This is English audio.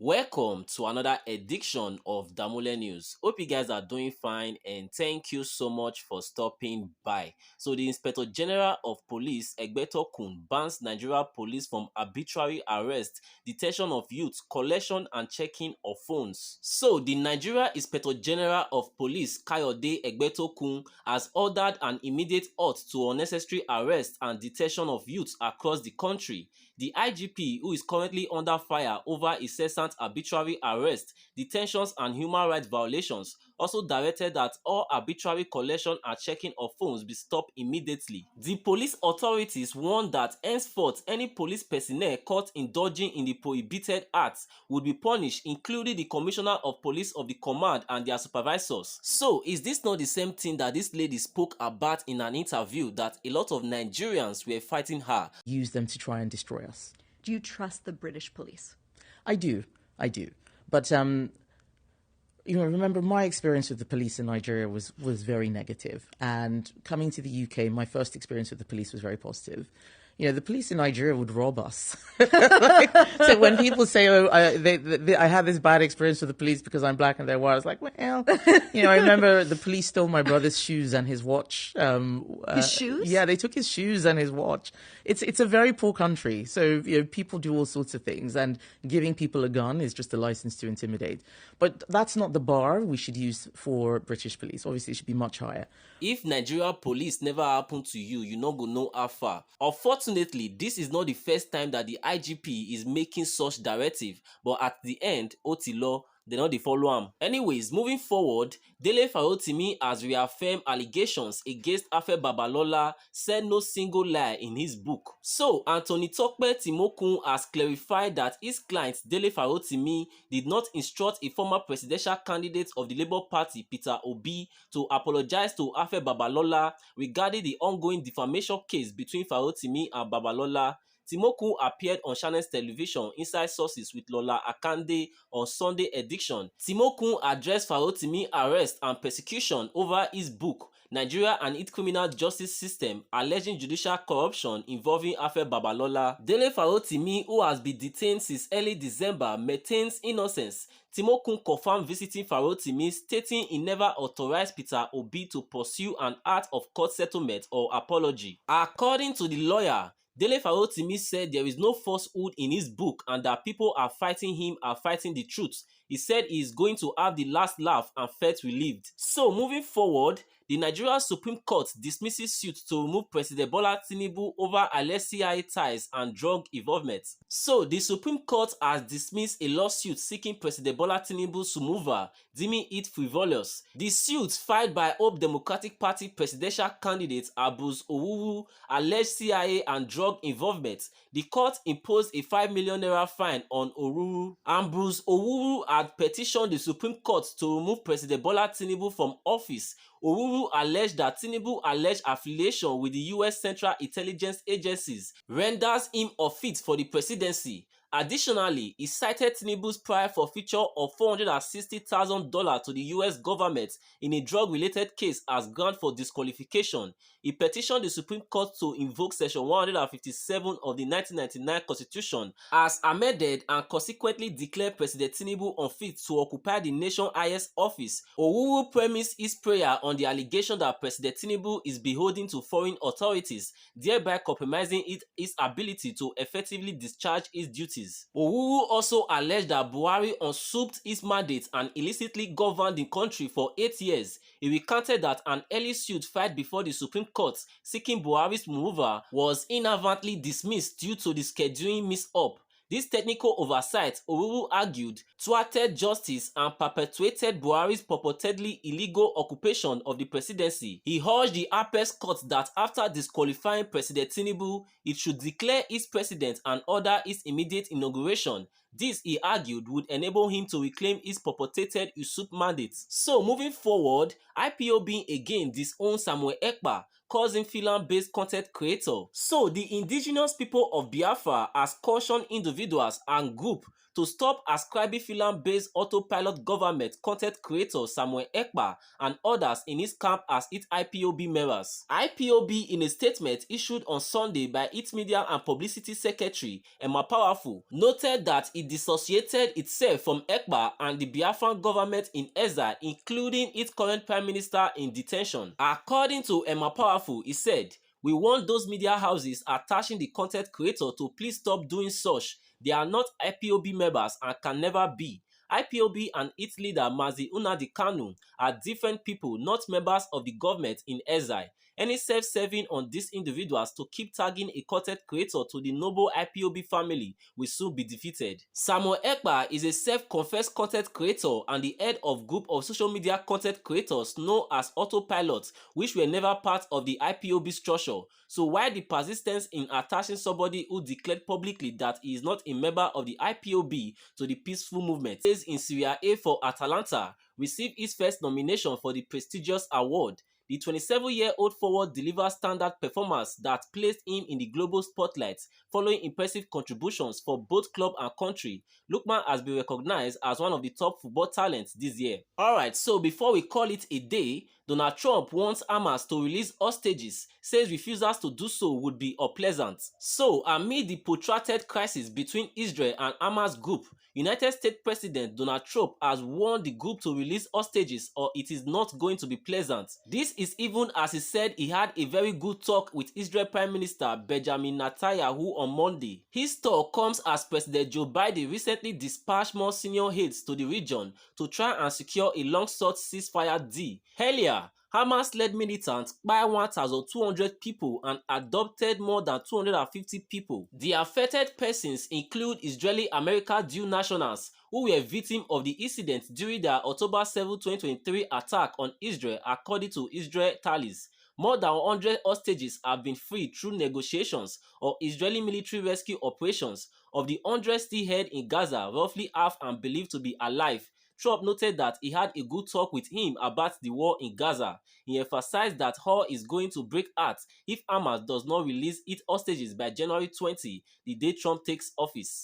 Welcome to another edition of Damole News. Hope you guys are doing fine and thank you so much for stopping by. So the Inspector General of Police, Egbetokun, bans Nigeria police from arbitrary arrest, detention of youth, collection and checking of phones. So the Nigeria Inspector General of Police, Kayode Egbetokun, has ordered an immediate halt to unnecessary arrest and detention of youth across the country. The IGP, who is currently under fire over incessant arbitrary arrests, detentions and human rights violations, also directed that all arbitrary collection and checking of phones be stopped immediately. The police authorities warned that henceforth any police personnel caught indulging in the prohibited acts would be punished, including the Commissioner of Police of the command and their supervisors. So, is this not the same thing that this lady spoke about in an interview that a lot of Nigerians were fighting her? Use them to try and destroy us. Do you trust the British police? I do. But, remember my experience with the police in Nigeria was very negative. And coming to the UK, my first experience with the police was very positive. You know, the police in Nigeria would rob us. So when people say, "Oh, I had this bad experience with the police because I'm black and they're white," I was like, "Well, I remember the police stole my brother's shoes and his watch." His shoes? Yeah, they took his shoes and his watch. It's a very poor country, so people do all sorts of things, and giving people a gun is just a license to intimidate. But that's not the bar we should use for British police. Obviously, it should be much higher. If Nigeria police never happen to you, you no go know how far. Unfortunately, this is not the first time that the IGP is making such directive, but at the end, Otilo, they not dey follow am. Anyways, moving forward, Dele Farotimi has reaffirmed allegations against Babalola, said no single lie in his book. So, Anthony Tokpe Temokun has clarified that his client Dele Farotimi did not instruct a former presidential candidate of the Labour Party, Peter Obi, to apologize to Babalola regarding the ongoing defamation case between Farotimi and Babalola. Temokun appeared on Channels Television Inside Sources with Lola Akande on Sunday edition. Temokun addressed Farotimi arrest and persecution over his book, Nigeria and its Criminal Justice System, alleging judicial corruption involving Babalola. Dele Farotimi, who has been detained since early December, maintains innocence. Temokun confirmed visiting Farotimi, stating he never authorized Peter Obi to pursue an act of court settlement or apology. According to the lawyer, Dele Farotimi said there is no falsehood in his book and that people are fighting him are fighting the truth. He said he is going to have the last laugh and felt relieved. So moving forward, the Nigerian Supreme Court dismisses suit to remove President Bola Tinubu over alleged CIA ties and drug involvement. So the Supreme Court has dismissed a lawsuit seeking President Bola Tinubu's removal, deeming it frivolous. The suit filed by Hope Democratic Party presidential candidate Ambrose Owuru alleged CIA and drug involvement. The court imposed a 5 million naira fine on Owuru. Ambrose Owuru had petitioned the Supreme Court to remove President Bola Tinubu from office. Owuru alleged that Tinubu's alleged affiliation with the US Central Intelligence Agencies renders him unfit for the presidency. Additionally, he cited Tinubu's prior forfeiture of $460,000 to the US government in a drug-related case as ground for disqualification. He petitioned the Supreme Court to invoke Section 157 of the 1999 Constitution as amended and consequently declare President Tinubu unfit to occupy the nation's highest office. Owuru premised his prayer on the allegation that President Tinubu is beholden to foreign authorities, thereby compromising his ability to effectively discharge his duties. Owuru also alleged that Buhari usurped his mandate and illicitly governed the country for 8 years. He recounted that an early suit filed before the Supreme Court seeking Buhari's removal was inadvertently dismissed due to the scheduling mix-up. This technical oversight, Owuru argued, thwarted justice and perpetuated Buhari's purportedly illegal occupation of the presidency. He urged the Apex Court that after disqualifying President Tinubu, it should declare his president and order his immediate inauguration. This, he argued, would enable him to reclaim his purported usurped mandate. So, moving forward, IPOB again disowned Samuel Ekpa, causing Finland-based content creator. So, the indigenous people of Biafra has cautioned individuals and groups to stop ascribing Finland-based autopilot government content creator Samuel Ekpa and others in his camp as its IPOB members. IPOB, in a statement issued on Sunday by its media and publicity secretary Emma Powerful, noted that it dissociated itself from Ekpa and the Biafran government in exile, including its current prime minister in detention. According to Emma Powerful, he said, "We want those media houses attaching the content creator to please stop doing such. They are not IPOB members and can never be. IPOB and its leader Mazi Nnamdi Kanu are different people, not members of the government in exile. Any self-serving on these individuals to keep tagging a content creator to the noble IPOB family will soon be defeated." Samuel Ekpa is a self-confessed content creator and the head of group of social media content creators known as Autopilot, which were never part of the IPOB structure. So why the persistence in attaching somebody who declared publicly that he is not a member of the IPOB to the peaceful movement? Says in Serie A for Atalanta, received his first nomination for the prestigious award. The 27-year-old forward delivered standard performance that placed him in the global spotlight following impressive contributions for both club and country. Lookman has been recognized as one of the top football talents this year. Alright, so before we call it a day, Donald Trump wants Hamas to release hostages, says refusals to do so would be unpleasant. So, amid the protracted crisis between Israel and Hamas group, United States President Donald Trump has warned the group to release hostages or it is not going to be pleasant. This is even as he said he had a very good talk with Israel Prime Minister Benjamin Netanyahu on Monday. His talk comes as President Joe Biden recently dispatched more senior aides to the region to try and secure a long-sought ceasefire deal. Earlier, Hamas-led militants killed 1,200 people and abducted more than 250 people. The affected persons include Israeli-American dual nationals who were victims of the incident during their October 7, 2023 attack on Israel, according to Israel tallies. More than 100 hostages have been freed through negotiations or Israeli military rescue operations. Of the 100 still held in Gaza, roughly half are believed to be alive. Trump noted that he had a good talk with him about the war in Gaza. He emphasized that all is going to break out if Hamas does not release its hostages by January 20, the day Trump takes office.